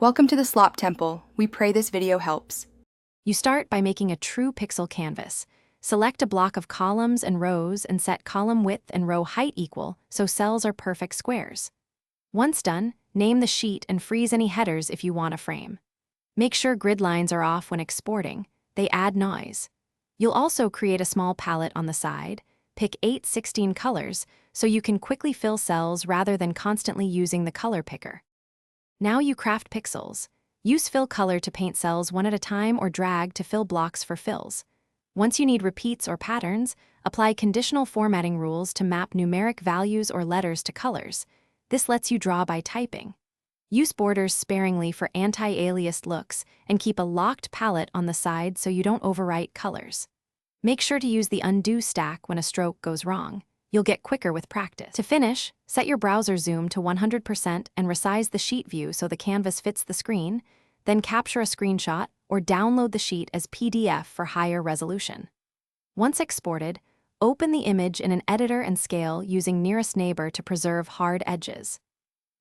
Welcome to the Slop Temple. We pray this video helps. You start by making a true pixel canvas. Select a block of columns and rows and set column width and row height equal so cells are perfect squares. Once done, name the sheet and freeze any headers if you want a frame. Make sure grid lines are off when exporting. They add noise. You'll also create a small palette on the side. Pick 8/16 colors so you can quickly fill cells rather than constantly using the color picker. Now you craft pixels. Use fill color to paint cells one at a time or drag to fill blocks for fills. Once you need repeats or patterns, apply conditional formatting rules to map numeric values or letters to colors. This lets you draw by typing. Use borders sparingly for anti-aliased looks and keep a locked palette on the side so you don't overwrite colors. Make sure to use the undo stack when a stroke goes wrong. You'll get quicker with practice. To finish, set your browser zoom to 100% and resize the sheet view so the canvas fits the screen, then capture a screenshot or download the sheet as PDF for higher resolution. Once exported, open the image in an editor and scale using nearest neighbor to preserve hard edges.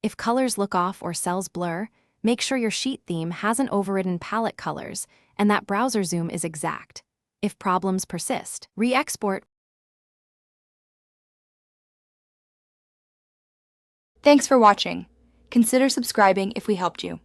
If colors look off or cells blur, make sure your sheet theme hasn't overridden palette colors and that browser zoom is exact. If problems persist, re-export. Thanks for watching. Consider subscribing if we helped you.